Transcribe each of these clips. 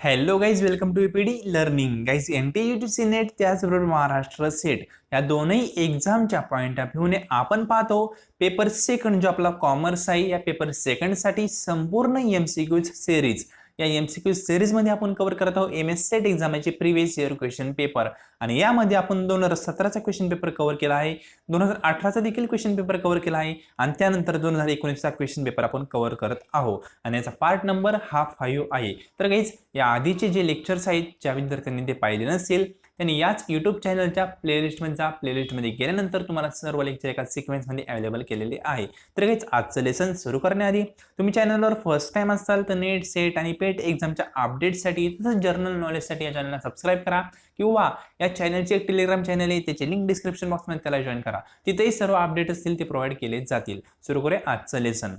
Hello guys, welcome to EPD learning. Guys, NTUTC net त्याचबरोबर Maharashtra set या दोनही एक्झामच्या point of व्ह्यूने आपण पाहतो पेपर सेकंड जो आपला कॉमर्स आहे. या पेपर सेकंडसाठी संपूर्ण MCQ सिरीज, या MCQ सिरीजमध्ये आपण कव्हर करत आहोत MS सेट एक्झामचे प्रीवियस इयर क्वेश्चन पेपर. आणि यामध्ये आपण 2017चा क्वेश्चन पेपर कव्हर केला आहे, 2018चा देखील क्वेश्चन पेपर कव्हर केला आहे आणि त्यानंतर 2019चा क्वेश्चन पेपर आपण कव्हर करत आहोत. आणि याचा पार्ट नंबर हा 5 आहे. तर गाईज, या आधीचे जे लेक्चर्स आहेत, ज्या विद्यार्थ्यांनी ते पाहिले नसेल त्यांनी याच यूट्यूब चॅनलच्या प्लेलिस्टमध्ये जा. प्लेलिस्टमध्ये गेल्यानंतर तुम्हाला सर्व लेक्चर एका सिक्वेन्समध्ये अवेलेबल केलेले आहे. तर गाईज, आजचं लेसन सुरू करण्याआधी तुम्ही चॅनलवर फर्स्ट टाइम असाल तर नेट सेट आणि पेट एक्झामच्या अपडेट्ससाठी तसंच जर्नल नॉलेजसाठी या चॅनलला सबस्क्राईब करा, किंवा या चॅनलचे एक टेलिग्राम चॅनल आहे, त्याची लिंक डिस्क्रिप्शन बॉक्समध्ये त्याला जॉईन करा. तिथेही सर्व अपडेट असतील ते प्रोव्हाइड केले जातील. सुरू करूया आजचं लेसन.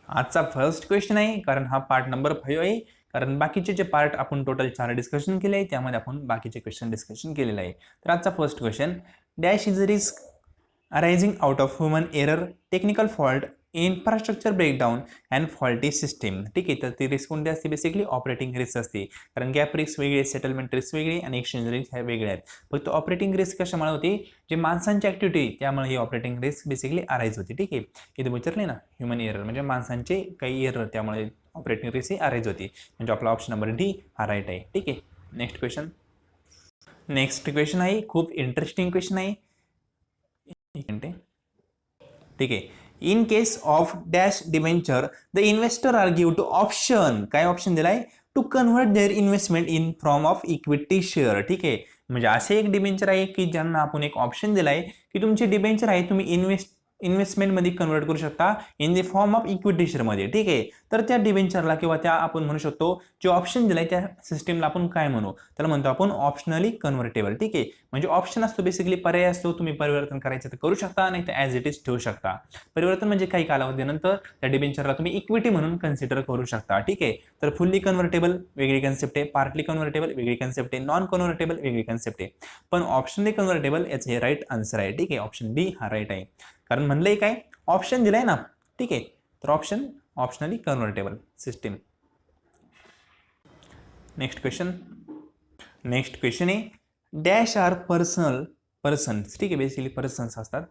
आजचा फर्स्ट क्वेश्चन आहे, कारण हा पार्ट नंबर 5 आहे. कारण बाकीचे जे पार्ट आपण टोटल 4 डिस्कशन केले आहे त्यामध्ये आपण बाकीचे क्वेश्चन डिस्कशन केलेले आहे. तर आजचा first question, dash is a risk arising out of human error, technical fault, infrastructure breakdown and faulty system. ठीक आहे, तर ती रिस्क कोणती असते? बेसिकली ऑपरेटिंग रिस्क असते. कारण गॅप रिस्क वेगळी, सेटलमेंट रिस्क वेगळी आणि एक्सचेंज रिस्क ह्या वेगळ्या आहेत. फक्त ऑपरेटिंग रिस्क कशामुळे होती? जे माणसांची ऍक्टिव्हिटी त्यामुळे ही ऑपरेटिंग रिस्क बेसिकली अराईज होती. ठीक आहे, इथे विचारले ना ह्युमन एरर म्हणजे माणसांचे काही एरर, त्यामुळे ऑपरेटिंग रिस्क ही अराईज होती. म्हणजे आपला ऑप्शन नंबर डी हा राईट आहे. ठीक आहे, नेक्स्ट क्वेश्चन. नेक्स्ट क्वेश्चन आहे, खूप इंटरेस्टिंग क्वेश्चन आहे. ठीक आहे, in case of dash debenture the investor are give two option. काय ऑप्शन दिलाय? To convert their investment in form of equity share. ठीक आहे, म्हणजे असे एक डिबेंचर आहे की ज्यांना आपण एक ऑप्शन दिलाय की तुमचे डिबेंचर आहे तुम्ही इन्व्हेस्टमेंटमध्ये कन्वर्ट करू शकता in the form of equity शेअरमध्ये. ठीक आहे, तर त्या डिबेंचरला किंवा त्या आपण म्हणू शकतो जे ऑप्शन दिलाय त्या सिस्टीमला आपण काय म्हणू? त्याला म्हणतो आपण ऑप्शनली कन्व्हर्टेबल. ठीक आहे, म्हणजे ऑप्शन असतो, बेसिकली पर्याय असतो. तुम्ही परिवर्तन करायचं तर करू शकता, नाही तर ॲज इट इज ठेवू शकता. परिवर्तन म्हणजे काही कालावधीनंतर त्या डिबेंचरला तुम्ही इक्विटी म्हणून कन्सिडर करू शकता. ठीक आहे, तर फुल्ली कन्व्हर्टेबल वेगळी कन्सेप्ट आहे, पार्टली कन्व्हर्टेबल वेगळी कन्सेप्ट आहे, नॉन कन्व्हर्टेबल वेगळी कन्सेप्ट आहे. पण ऑप्शनली कन्व्हर्टेबल याचं हे राईट आन्सर आहे. ठीक आहे, ऑप्शन डी हा राईट आहे. कारण म्हणलंय काय, ऑप्शन दिलाय ना. ठीक आहे, तर optionally convertible system. Next question आहे, डॅश आर पर्सन्स. ठीक आहे, बेसिकली पर्सन्स असतात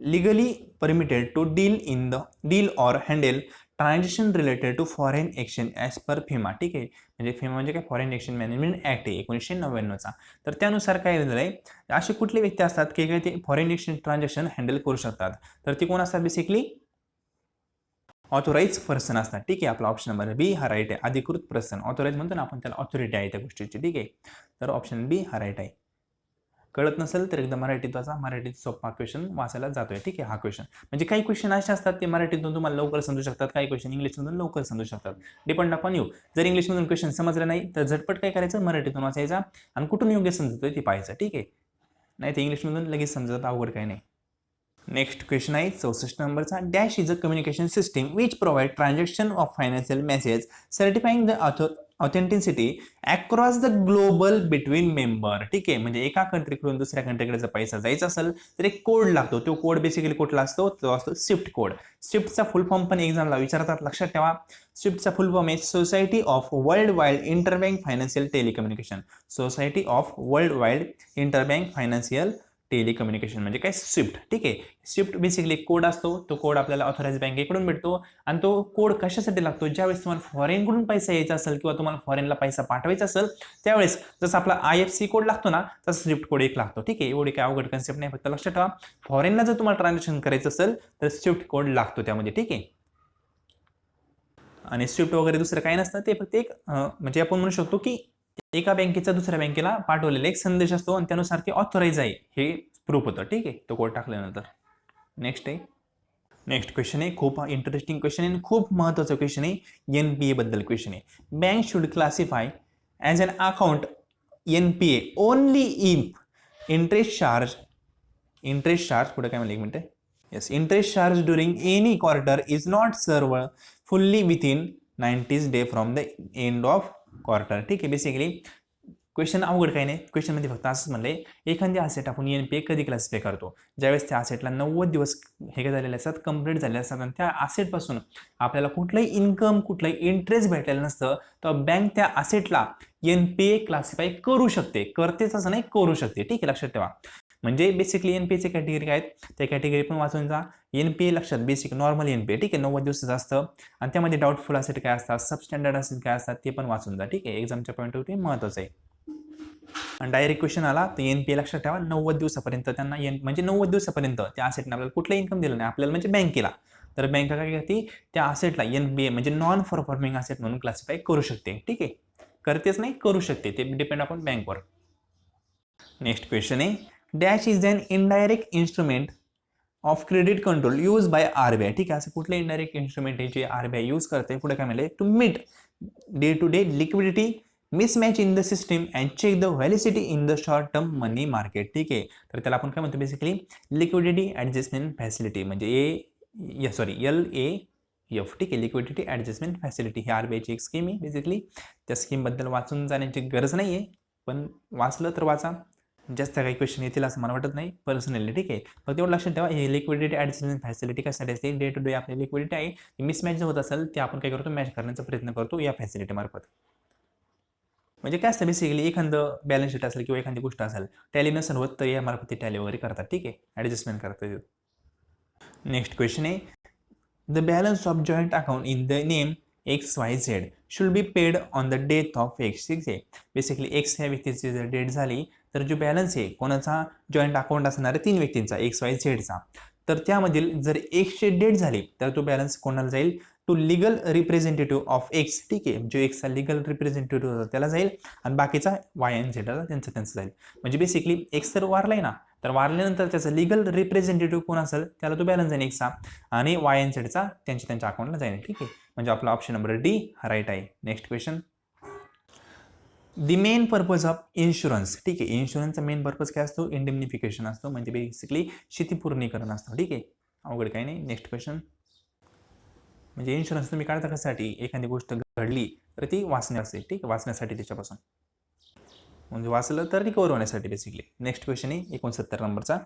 legally permitted to deal or handle transaction related to foreign exchange as per FEMA. ठीक आहे, म्हणजे फिमा म्हणजे काय? फॉरेन एक्सचेंज मॅनेजमेंट ॲक्ट आहे 1999चा. तर त्यानुसार काय दिलं आहे, असे कुठले व्यक्ती असतात की काय ते फॉरेन एक्सचेंज ट्रान्झॅक्शन हँडल करू शकतात? तर ते कोण असतात? बेसिकली ऑथोराइज पर्सन असतात. ठीक आहे, आपला ऑप्शन नंबर बी हा राईट आहे. अधिकृत पर्सन, ऑथोराइज म्हणतो ना आपण, त्याला ऑथॉरिटी आहे त्या गोष्टीची. ठीक आहे, तर ऑप्शन बी हा राईट आहे. कळत नसेल तर एकदा मराठीत वाचा, मराठीत सोपा क्वेश्चन वाचायला जातोय. ठीक आहे, हा क्वेश्चन म्हणजे काही क्वेश्चन असे असतात ते मराठीतून तुम्हाला लवकर समजू शकतात, काही क्वेश्चन इंग्लिशमधून लवकर समजू शकतात. Depend upon you. जर इंग्लिशमधून क्वेश्चन समजलं नाही तर झटपट काय करायचं, मराठीतून वाचायचा आणि कुठून योग्य समजतोय ते पाहायचं. ठीक आहे, नाही तर इंग्लिशमधून लगेच समजत, अवघड काही नाही. नेक्स्ट क्वेश्चन आहे 64 नंबरचा, dash is a communication system which provide transaction of financial message certifying the authenticity across the global between member. ठीक आहे, म्हणजे एका कंट्रीकडून दुसऱ्या कंट्रीकडे जर पैसा जायचा असेल तर एक कोड लागतो. तो कोड बेसिकली कुठला असतो? तो असतो स्विफ्ट कोड. स्विफ्टचा फुल फॉर्म पण एक्झामला विचारतात, लक्षात ठेवा. स्विफ्टचा फुल फॉर्म आहे society of world wide interbank financial telecommunication. Society of world wide interbank financial telecommunication म्हणजे काय? स्विफ्ट. ठीक आहे, स्विफ्ट बेसिकली कोड असतो. तो कोड आपल्याला ऑथोराइज बँकेकडून भेटतो आणि तो कोड कशासाठी लागतो? ज्यावेळेस तुम्हाला फॉरेनकडून पैसा यायचा असेल किंवा तुम्हाला फॉरेनला पैसा पाठवायचा असेल त्यावेळेस जसं आपला IFSC कोड लागतो ना, तसं स्विफ्ट कोड एक लागतो. ठीक आहे, एवढी काय अवघड कन्सेप्ट नाही, फक्त लक्षात ठेवा फॉरेनला जर तुम्हाला ट्रान्झॅक्शन करायचं असेल तर स्विफ्ट कोड लागतो त्यामध्ये. ठीक आहे, आणि स्विफ्ट वगैरे दुसरं काय नसतं, ते फक्त एक म्हणजे आपण म्हणू शकतो की एका बँकेचा दुसऱ्या बँकेला पाठवलेला एक संदेश असतो आणि त्यानुसार ते ऑथोराइज आहे हे प्रूफ होतं. ठीक आहे, तो कोड टाकल्यानंतर. नेक्स्ट क्वेश्चन आहे, खूप इंटरेस्टिंग क्वेश्चन आहे, खूप महत्त्वाचा क्वेश्चन आहे. NPA बद्दल क्वेश्चन आहे. Bank should classify as an account NPA only if interest charge पुढे काय म्हणलं, एक minute. Yes, interest charge during any quarter is not serve fully within 90 days from the end of quarter. ठीक आहे, basically question अवघड काही नाही. क्वेश्चनमध्ये फक्त असंच म्हणलंय, एखादी असेट आपण NPA कधी क्लासिफाय करतो? ज्यावेळेस त्या असेटला 90 दिवस हे झालेले असतात, कंप्लीट झालेले असतात आणि त्या असेटपासून आपल्याला कुठलंही इन्कम, कुठलंही इंटरेस्ट भेटलेलं नसतं, तर बँक त्या असेटला एनपीए क्लासिफाय करू शकते, करतेच असं नाही, करू शकते. ठीक आहे, लक्षात ठेवा. म्हणजे बेसिकली एनपीएचे कॅटेगरी काय आहेत, त्या कॅटेगरी पण वाचून जा. एनपीए लक्षात, बेसिक नॉर्मल एनपीए, ठीक आहे, 90 दिवसाचं असतं आणि त्यामध्ये डाऊटफुल असेट काय असतात, सबस्टँडर्ड असेट काय असतात ते पण वाचून जा. ठीक आहे, एक्झामच्या पॉईंट ऑफ व्ह्यू महत्वाचं आहे. आणि डायरेक्ट क्वेश्चन आला तर एनपीए लक्षात ठेवा, 90 दिवसापर्यंत त्यांना म्हणजे 90 दिवसापर्यंत त्या असेटने आपल्याला कुठलं इन्कम दिलं नाही आपल्याला, म्हणजे बँकेला, तर बँक काय करते, त्या असेटला एनपीए म्हणजे नॉन परफॉर्मिंग असेट म्हणून क्लासिफाय करू शकते. ठीक आहे, करतेच नाही, करू शकते, ते डिपेंड आपण बँकवर. नेक्स्ट क्वेश्चन आहे, dash is an indirect instrument of credit control use by RBI. ठीक आहे, असं कुठलं इनडायरेक्ट इन्स्ट्रुमेंट आहे जे आरबीआय यूज करते, पुढे काय म्हणले, to meet day to day liquidity mismatch in the system and check the volatility in the short term money market. ठीक आहे, तर त्याला आपण काय म्हणतो, बेसिकली लिक्विडिटी ऍडजस्टमेंट फॅसिलिटी, म्हणजे LAF. ठीक आहे, लिक्विडिटी ऍडजस्टमेंट फॅसिलिटी ही आरबीआयची एक स्कीम आहे. बेसिकली त्या स्कीमबद्दल वाचून जाण्याची गरज नाही आहे, पण वाचलं तर वाचा, जास्त काही क्वेश्चन येतील असं मला वाटत नाही पर्सनली. ठीक आहे, फक्त एवढं लक्षात ठेवा, हे लिक्विडिटी ऍडजस्टमेंट फॅसिलिटी कशासाठी असते, डे टू डे आपली लिक्विडिटी आहे मिसमॅच होत असेल ते आपण काय करतो, मॅच करण्याचा प्रयत्न करतो या फॅसिलिटी मार्फत. म्हणजे काय असतं, बेसिकली एखादं बॅलन्स शीट असेल किंवा एखादी गोष्ट असेल, टॅली नसेल होत तर या मार्फत टॅली वगैरे करतात. ठीक आहे, ऍडजस्टमेंट करतात. नेक्स्ट क्वेश्चन आहे, the balance of joint account in the name XYZ should be paid on the death of X. ठीक आहे, बेसिकली एक्स ह्या व्यक्तीची जर डेथ झाली तर जो बॅलन्स आहे कोणाचा जॉईंट अकाउंट असणार आहे 3 व्यक्तींचा XYZचा, तर त्यामधील जर एक्सची डेथ झाली तर तो बॅलन्स कोणाला जाईल, to legal representative of X. ठीक आहे, जो एक्सचा लिगल रिप्रेझेंटेटिव्ह होता त्याला जाईल आणि बाकीचा YNZ त्यांचं जाईल. म्हणजे बेसिकली एक्स तर वारलाय ना, तर वारल्यानंतर त्याचं लिगल रिप्रेझेंटेटिव्ह कोण असेल त्याला तो बॅलन्स जाईल एक्सचा आणि YNZचा त्यांच्या अकाउंटला जाईल. ठीक आहे, म्हणजे आपला ऑप्शन नंबर डी हा राईट आहे. Next question, the main purpose of insurance. ठीक आहे, इन्शुरन्सचा मेन पर्पज काय असतो, इंडेमनिफिकेशन असतो, म्हणजे बेसिकली क्षतिपूर्णीकरण असतो. ठीक आहे, अवघड काही नाही. नेक्स्ट क्वेश्चन, म्हणजे इन्शुरन्स तुम्ही काढता कशासाठी, एखादी गोष्ट घडली तर ती वाचण्यासाठी. ठीक आहे, वाचण्यासाठी त्याच्यापासून, म्हणजे वाचलं तर रिकवर होण्यासाठी बेसिकली. नेक्स्ट क्वेश्चन आहे 69 नंबरचा.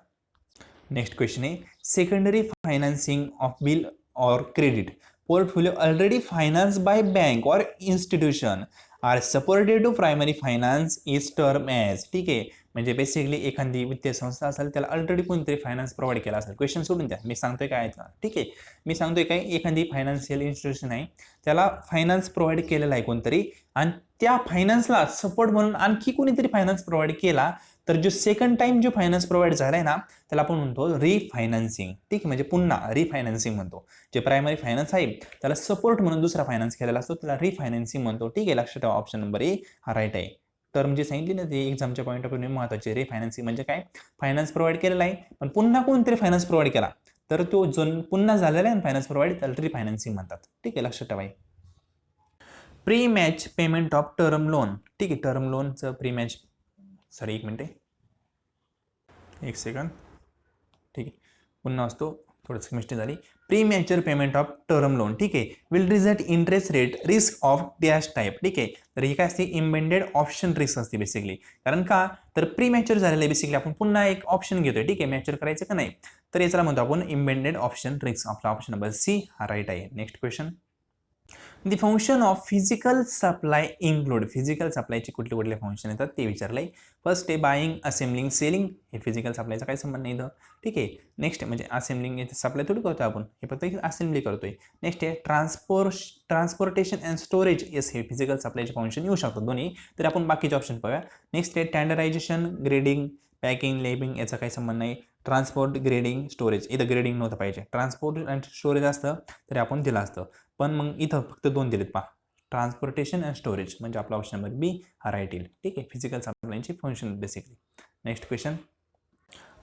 नेक्स्ट क्वेश्चन आहे, सेकंडरी फायनान्सिंग ऑफ बिल और credit portfolio already finance by bank और institution are supported to primary finance is term as. ठीक आहे, म्हणजे बेसिकली एखादी वित्तीय संस्था असेल त्याला ऑलरेडी कोणतरी फायनान्स प्रोव्हाइड केला असेल. क्वेश्चन सोडून द्या, मी सांगतोय काय. ठीक आहे, मी सांगतोय काय, एखादी फायनान्शियल इन्स्टिट्यूशन आहे त्याला फायनान्स प्रोव्हाइड केलेला आहे कोणतरी, आणि त्या फायनान्सला सपोर्ट म्हणून आणखी कोणीतरी फायनान्स प्रोव्हाइड केला, तर जो सेकंड टाइम जो फायनान्स प्रोव्हाइड झालाय ना त्याला आपण म्हणतो रिफायनान्सिंग. ठीक आहे, म्हणजे पुन्हा रिफायनान्सिंग म्हणतो. जे प्रायमरी फायनान्स आहे त्याला सपोर्ट म्हणून दुसरा फायनान्स केलेला असतो त्याला रिफायनान्सिंग म्हणतो. ठीक आहे, लक्षात ठेवा, ऑप्शन नंबर ए हा राईट आहे. टर्म जी सांगितली ना ते एक्झामच्या पॉईंट ऑफ व्ह्यू महत्वाचे. रिफायनान्सिंग म्हणजे काय, फायनान्स प्रोव्हाइड केलेला आहे पण पुन्हा कोणतरी फायनान्स प्रोव्हाइड केला, तर तो जो पुन्हा झालेला आहे फायनान्स प्रोव्हाइड त्याला रिफायनान्सिंग म्हणतात. ठीक आहे, लक्षात ठेवा. Pre match payment of term loan. ठीक आहे, टर्म लोनचं प्री मॅच, सॉरी एक मिनिट, एक सेकंड. ठीक आहे, पुन्हा असतो, थोडंसं मिस्टेक झाली. Pre mature payment of term loan. ठीक आहे, will result interest rate risk of dash type. ठीक आहे, तर ही काय असते, इम्बेंडेड ऑप्शन रिस्क असते बेसिकली. कारण का, तर प्री मॅच्युअर झालेलं आहे बेसिकली, आपण पुन्हा एक ऑप्शन घेतोय. ठीक आहे, मॅच्युअर करायचं का नाही, तर याचा म्हणतो आपण इम्बेंडेड ऑप्शन रिस्क. आपला ऑप्शन नंबर सी हा राईट आहे. Next question, the function of physical supply include. Physical सप्लायचे कुठले कुठले फंक्शन येतात ते विचारलंय. फर्स्ट आहे बाईंग, असेंब्लिंग, सेलिंग. हे फिजिकल सप्लायचा काही संबंध नाही इथं. ठीक आहे, नेक्स्ट म्हणजे असेंब्लिंग, सप्लाय थोडी करतोय आपण, हे फक्त असेंब्ली करतोय. नेक्स्ट आहे ट्रान्सपोर्टेशन अँड स्टोरेज. येस, हे फिजिकल सप्लायचे फंक्शन येऊ शकतात दोन्ही, तर आपण बाकीचे ऑप्शन पाहूया. नेक्स्ट आहे स्टँडर्डायझेशन, ग्रेडिंग, पॅकिंग, लेबिंग, याचा काही संबंध नाही. ट्रान्सपोर्ट, ग्रेडिंग, स्टोरेज, इथं ग्रेडिंग नव्हतं पाहिजे. ट्रान्सपोर्ट अँड स्टोरेज असतं तरी आपण दिलं असतं, पण मग इथं फक्त दोन दिलेत पहा, ट्रान्सपोर्टेशन अँड स्टोरेज, म्हणजे आपला ऑप्शन नंबर बी हा राईट येईल. ठीक आहे, फिजिकल सप्लायची function basically. Next question,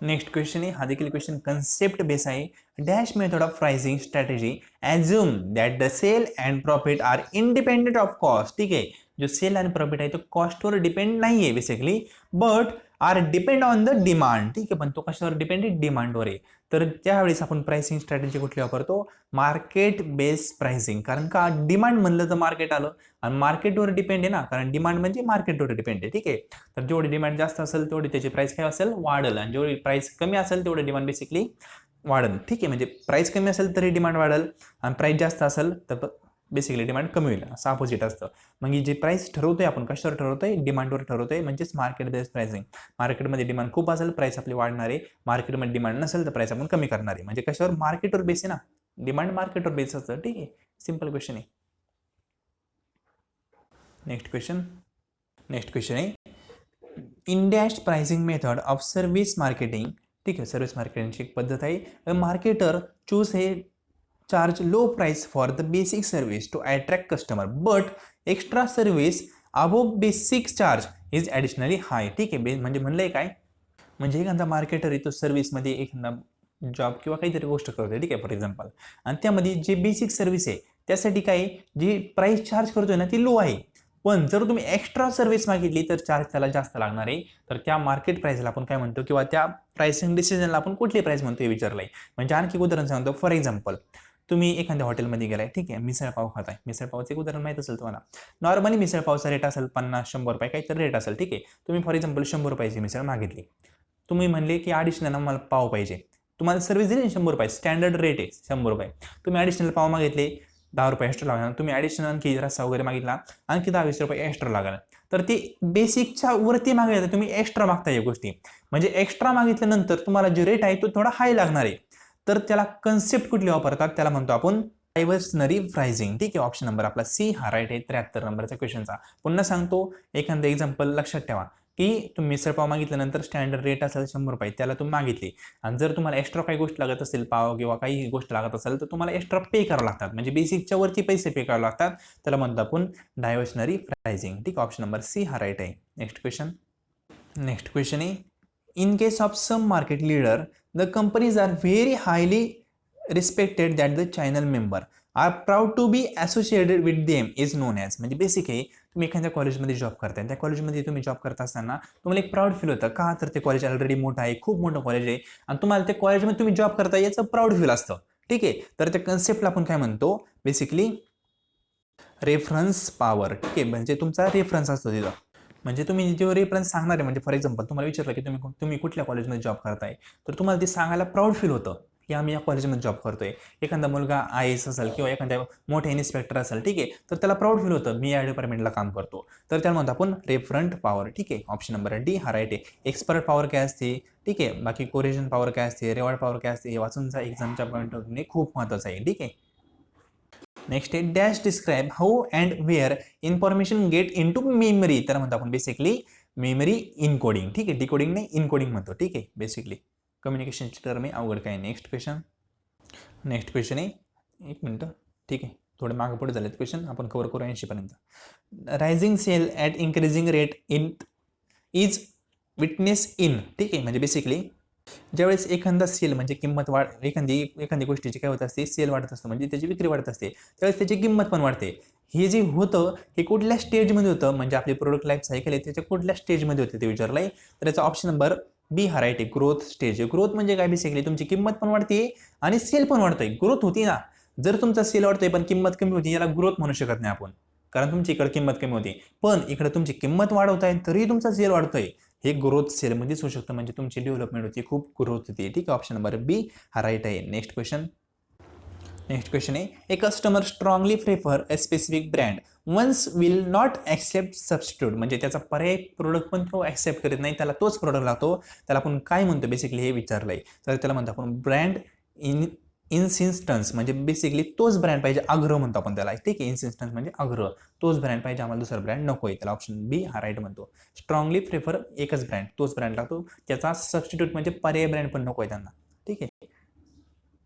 next question आहे, हा देखील क्वेश्चन कन्सेप्ट बेस आहे. Dash method of pricing strategy assume that the sale and profit are independent of cost. ठीक आहे, जो सेल आणि प्रॉफिट आहे तो कॉस्टवर डिपेंड नाही आहे basically, but are depend on the demand. ठीक आहे, पण तो कशावर डिपेंड आहे, डिमांडवर आहे. तर त्यावेळेस आपण प्राइसिंग स्ट्रॅटेजी कुठली वापरतो, मार्केट बेस्ड प्राइसिंग. कारण का, डिमांड म्हणलं तर मार्केट आलं आणि मार्केटवर डिपेंड आहे ना, कारण डिमांड म्हणजे मार्केटवर डिपेंड आहे. ठीक आहे, तर जेवढी डिमांड जास्त असेल तेवढी त्याची प्राइस काय असेल, वाढेल, आणि जेवढी प्राइस कमी असेल तेवढी डिमांड बेसिकली वाढेल. ठीक आहे, म्हणजे प्राइस कमी असेल तरी डिमांड वाढेल आणि प्राइस जास्त असेल तर बेसिकली डिमांड कमी होईल, असं अपोजिट असतं. मग ही जी प्राइस ठरवतोय आपण कशावर ठरवतोय, डिमांडवर ठरवतोय, म्हणजेच मार्केट बेस्ड प्राइसिंग. मार्केटमध्ये डिमांड खूप असेल प्राइस आपली वाढणार आहे, मार्केटमध्ये डिमांड नसेल तर प्राइस आपण कमी करणार आहे. म्हणजे कशावर, मार्केटवर बेस आहे ना, डिमांड मार्केटवर बेस असतं. ठीक आहे, सिंपल क्वेश्चन आहे. नेक्स्ट क्वेश्चन आहे, in dash pricing method of service marketing. ठीक आहे, सर्व्हिस मार्केटिंगची एक पद्धत आहे. मार्केटर चूज हे charge low price for the basic service to attract customer, but extra service above basic charge is additionally high. ठीक आहे, म्हणजे म्हणलंय काय, म्हणजे एखादा मार्केटर येतो सर्व्हिसमध्ये एखादा जॉब किंवा काहीतरी गोष्ट करतोय. ठीक आहे, फॉर एक्झाम्पल, आणि त्यामध्ये जे बेसिक सर्व्हिस आहे त्यासाठी काय जी प्राइस चार्ज करतोय ना ती लो आहे, पण जर तुम्ही एक्स्ट्रा सर्व्हिस मागितली तर चार्ज त्याला जास्त लागणार आहे. तर त्या मार्केट प्राइसला आपण काय म्हणतो, किंवा त्या प्राइसिंग डिसिजनला आपण कुठली प्राइस म्हणतो हे विचारलंय. म्हणजे आणखी उदाहरण सांगतो. फॉर एक्झाम्पल, तुम्ही एखाद्या हॉटेलमध्ये गेलाय, ठीक आहे, मिसळ पाव खाताय. मिसळ पावचं एक उदाहरण माहित असेल तुम्हाला. नॉर्मली मिसळ पावचा रेट असेल 50-100 रुपये काहीतरी रेट असेल. ठीक आहे, तुम्ही फॉर एक्झाम्पल 100 रुपयाची मिसळ मागितली. तुम्ही म्हणले की ॲडिशनल मला पाव पाहिजे. तुम्हाला सर्व्हिस दिली 100 रुपये, स्टँडर्ड रेट आहे 100 रुपये. तुम्ही ॲडिशनल पाव मागितले, 10 रुपये एक्स्ट्रा लागणार. तुम्ही ॲडिशनल आणखी रस्सा वगैरे मागितला, आणखी 10-20 रुपये एक्स्ट्रा लागणार. तर ते बेसिकच्या वरती मागितलं, तुम्ही एक्स्ट्रा मागता या गोष्टी. म्हणजे एक्स्ट्रा मागितल्यानंतर तुम्हाला जे रेट आहे तो थोडा हाय लागणार आहे. तर त्याला कन्सेप्ट कुठली वापरतात, त्याला म्हणतो आपण डायव्हर्शनरी प्राइसिंग. ठीक आहे, ऑप्शन नंबर आपला सी हा राईट आहे 73 नंबरचा क्वेश्चनचा. पुन्हा सांगतो, एखादं एक्झाम्पल लक्षात ठेवा की तुम्ही मिसळ पाव मागितल्यानंतर स्टँडर्ड रेट असेल 100 रुपये, त्याला तुम्ही मागितली, आणि जर तुम्हाला एक्स्ट्रा काही गोष्ट लागत असेल, पाव किंवा काही गोष्ट लागत असेल, तर तुम्हाला एक्स्ट्रा पे करावं लागतात. म्हणजे बेसिकच्या वरती पैसे पे करावे लागतात. त्याला म्हणतो आपण डायव्हर्शनरी प्राइसिंग. ठीक, ऑप्शन नंबर सी हा राईट आहे. नेक्स्ट क्वेश्चन आहे, in case of some market leader, the companies are very highly respected that the channel member are proud to be associated with them is known as. म्हणजे basic आहे, तुम्ही एखाद्या कॉलेजमध्ये job करताय, त्या कॉलेजमध्ये तुम्ही जॉब करत असताना तुम्हाला एक प्राऊड फील होतं का, तर ते कॉलेज ऑलरेडी मोठं आहे, खूप मोठं कॉलेज आहे, आणि तुम्हाला त्या कॉलेजमध्ये तुम्ही जॉब करताय याचं प्राऊड फील असतं. ठीक आहे, तर त्या कन्सेप्टला आपण काय म्हणतो, बेसिकली रेफरन्स पॉवर. ठीक आहे, म्हणजे तुमचा रेफरन्स असतो तिथं. म्हणजे तुम्ही जो रेफरन्स सांगणार आहे, म्हणजे फॉर एक्झाम्पल तुम्हाला विचारलं की तुम्ही कुठल्या कॉलेजमध्ये जॉब करताय, तर तुम्हाला ते सांगायला प्राऊड फील होतं की आम्ही या कॉलेजमध्ये जॉब करतोय. एखादा मुलगा IAS असेल किंवा एखाद्या मोठ्या इन्स्पेक्टर असेल, ठीक आहे, तर त्याला प्राऊड फील होतं मी या डिपार्टमेंटला काम करतो. तर त्याला म्हणतो आपण रेफरंट पॉवर. ठीक आहे, ऑप्शन नंबर डी हा राईट आहे. एक्सपर्ट पॉवर काय असते, ठीक आहे, बाकी कोरिजन पॉवर काय असते, रिवॉर्ड पॉवर काय असते, हे वाचूनचा एक्झामच्या पॉईंट ऑफ व्ह्यूने खूप महत्त्वाचं आहे. ठीक आहे, नेक्स्ट आहे dash describe how and where information get into memory. तर म्हणतो आपण बेसिकली मेमरी इनकोडिंग. ठीक आहे, डिकोडिंग नाही, इनकोडिंग म्हणतो. ठीक आहे, बेसिकली कम्युनिकेशनची टर्म आहे, अवघड काय. नेक्स्ट क्वेश्चन आहे, एक मिनटं. ठीक आहे, थोडे मागं पुढे झालेत क्वेश्चन, आपण कव्हर करू 80 पर्यंत. Rising sale at increasing rate in is witness in. ठीक आहे, म्हणजे बेसिकली ज्यावेळेस एखादा सेल म्हणजे किंमत एखादी गोष्टीची काय होत असते, सेल वाढत असतं, म्हणजे त्याची विक्री वाढत असते, त्यावेळेस त्याची किंमत पण वाढते. हे जे होतं हे कुठल्या स्टेजमध्ये होतं, म्हणजे आपले प्रोडक्ट लाईफ सायकल आहे त्याच्या कुठल्या स्टेजमध्ये होते ते विचारलंय. तर याचा ऑप्शन नंबर बी हा राईट आहे, ग्रोथ स्टेज. ग्रोथ म्हणजे काय, बेसिकली तुमची किंमत पण वाढते आणि सेल पण वाढतोय. ग्रोथ होती ना, जर तुमचा सेल वाढतोय पण किंमत कमी होती, याला ग्रोथ म्हणू शकत नाही आपण, कारण तुमची इकडे किंमत कमी होती. पण इकडे तुमची किंमत वाढवताय तरी तुमचा सेल वाढतोय, हे ग्रोथ सेलमध्येच होऊ शकतं, म्हणजे तुमची डेव्हलपमेंट होती, खूप ग्रोथ होती. ठीक आहे, ऑप्शन नंबर बी हा राईट आहे. नेक्स्ट क्वेश्चन आहे, a customer strongly prefer a specific brand once will not accept substitute. म्हणजे त्याचा पर्याय प्रोडक्ट पण तो ॲक्सेप्ट करत नाही, त्याला तोच प्रोडक्ट लागतो, त्याला आपण काय म्हणतो बेसिकली हे विचारलंय. तर त्याला म्हणतो आपण ब्रँड इन्सिस्टन्स. म्हणजे बेसिकली तोच ब्रँड पाहिजे, आग्रह म्हणतो आपण त्याला. ठीक आहे, इन्सिस्टन्स म्हणजे आग्रह, तोच ब्रँड पाहिजे, आम्हाला दुसरा ब्रँड नको आहे. त्याला ऑप्शन बी हा राईट म्हणतो. स्ट्रॉंगली प्रेफर एकच ब्रँड, तोच ब्रँड लागतो, त्याचा सबस्टिट्यूट म्हणजे पर्याय ब्रँड पण नको आहे त्यांना. ठीक आहे,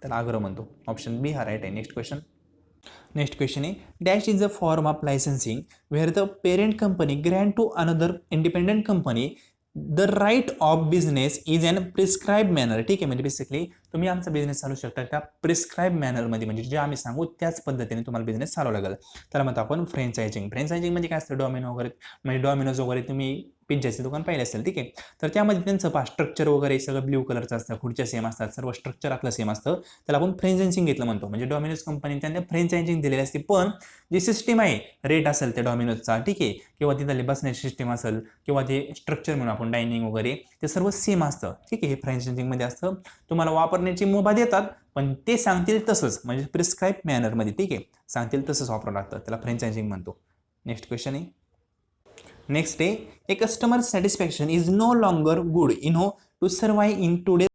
त्याला आग्रह म्हणतो. ऑप्शन बी हा राईट आहे. नेक्स्ट क्वेश्चन आहे, dash is a form of licensing where the parent company grant to another independent company the right of business is an prescribe manner. ठीक आहे, म्हणजे बेसिकली तुम्ही आमचा बिझनेस चालू शकता त्या प्रिस्क्राईब मॅनरमध्ये, म्हणजे जे आम्ही सांगू त्याच पद्धतीने तुम्हाला बिझनेस चालू लागेल. त्याला म्हणतो आपण फ्रँचायझिंग. फ्रँचायझिंग म्हणजे काय असतं, डॉमिनो वगैरे, म्हणजे डॉमिनोज वगैरे तुम्ही पिझ्झाचे दुकान पाहिले असेल, ठीक आहे. तर त्यामध्ये त्यांचं स्ट्रक्चर वगैरे सगळं ब्ल्यू कलरचं असतं, खुर्च्या सेम असतात, सर्व स्ट्रक्चर आपलं सेम असतं. त्याला आपण फ्रेंचायझिंग घेतलं म्हणतो. म्हणजे डॉमिनोज कंपनी त्यांना फ्रेंचायझिंग दिलेली असते, पण जी सिस्टीम आहे रेट असेल त्या डॉमिनोजचा, ठीक आहे, किंवा तिथली बसण्याची सिस्टीम असेल किंवा ते स्ट्रक्चर म्हणून आपण डायनिंग वगैरे ते सर्व सेम असतं, ठीक आहे. हे फ्रेंचायझिंगमध्ये असतं. तुम्हाला वापरण्याची मुभा देतात, पण ते सांगतील तसंच, म्हणजे प्रिस्क्राईब मॅनरमध्ये, ठीक आहे, सांगतील तसंच वापरावं लागतं. त्याला फ्रेंचायझिंग म्हणतो. नेक्स्ट क्वेश्चन आहे. नेक्स्ट आहे, a customer satisfaction is no longer good to survive in today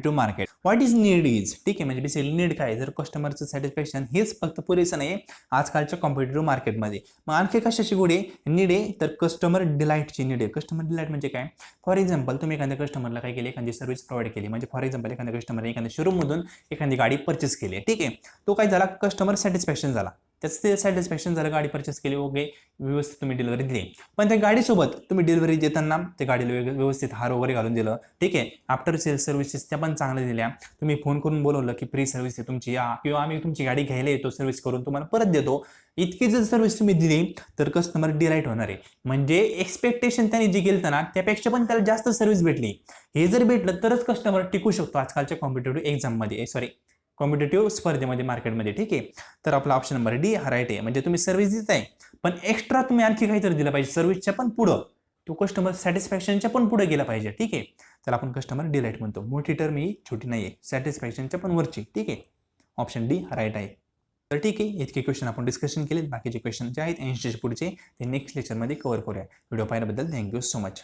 to market. What is need is, ठीक आहे, म्हणजे बेसिकली नीड काय, जर कस्टमरचं सॅटिस्फॅक्शन हेच फक्त पुरेसं नाही आजकालच्या कॉम्पिटेटिव्ह मार्केटमध्ये. मग आणखी कशाची गुड आहे, नीड आहे, तर कस्टमर डिलाईटची नीड आहे. कस्टमर डिलाईट म्हणजे काय, फॉर एक्झाम्पल तुम्ही एखाद्या कस्टमरला काय केली, एखादी सर्व्हिस प्रोव्हाइड केली. म्हणजे फॉर एक्झाम्पल एखाद्या कस्टमरने एखाद्या शोरूममधून एखादी गाडी परचेस केली आहे, ठीक आहे. तो काय झाला, कस्टमर सॅटिस्फॅक्शन झाला, त्याचं ते सॅटिस्फॅक्शन झालं, गाडी परचेस केली, ओके, व्यवस्थित तुम्ही डिलिव्हरी दिली. पण त्या गाडीसोबत तुम्ही डिलिव्हरी देताना त्या गाडीला व्यवस्थित हार वगैरे घालून दिलं, ठीक आहे. आफ्टर सेल्स सर्व्हिसेस त्या पण चांगल्या दिल्या. तुम्ही फोन करून बोलवलं की फ्री सर्व्हिस आहे तुमची, या किंवा आम्ही तुमची गाडी घ्यायला येतो, सर्व्हिस करून तुम्हाला परत देतो. इतकी जर सर्व्हिस तुम्ही दिली तर कस्टमर डिलाईट होणार आहे. म्हणजे एक्सपेक्टेशन त्याने जे केलं ना त्यापेक्षा पण त्याला जास्त सर्व्हिस भेटली. हे जर भेटलं तरच कस्टमर टिकू शकतो आजकालच्या कॉम्पिटेटिव्ह एक्झाममध्ये, कॉम्पिटेटिव्ह स्पर्धेमध्ये, मार्केटमध्ये, ठीक आहे. तर आपला ऑप्शन नंबर डी हा राईट आहे. म्हणजे तुम्ही सर्व्हिस देताय, पण एक्स्ट्रा तुम्ही आणखी काहीतरी दिलं पाहिजे, सर्व्हिसच्या पण पुढं, तो कस्टमर सॅटिस्फॅक्शनच्या पण पुढे गेला पाहिजे, ठीक आहे. त्याला आपण कस्टमर डिलाईट म्हणतो. मोठी टर्म ही छोटी नाही आहे, सॅटिस्फॅक्शनच्या पण वरची, ठीक आहे. ऑप्शन डी हा राईट आहे. तर ठीक आहे, इतके क्वेश्चन आपण डिस्कशन केले. बाकीचे क्वेश्चन जे आहेत 80चे पुढचे ते नेक्स्ट लेक्चरमध्ये कव्हर करूया. व्हिडिओ पाहिल्याबद्दल थँक्यू सो मच.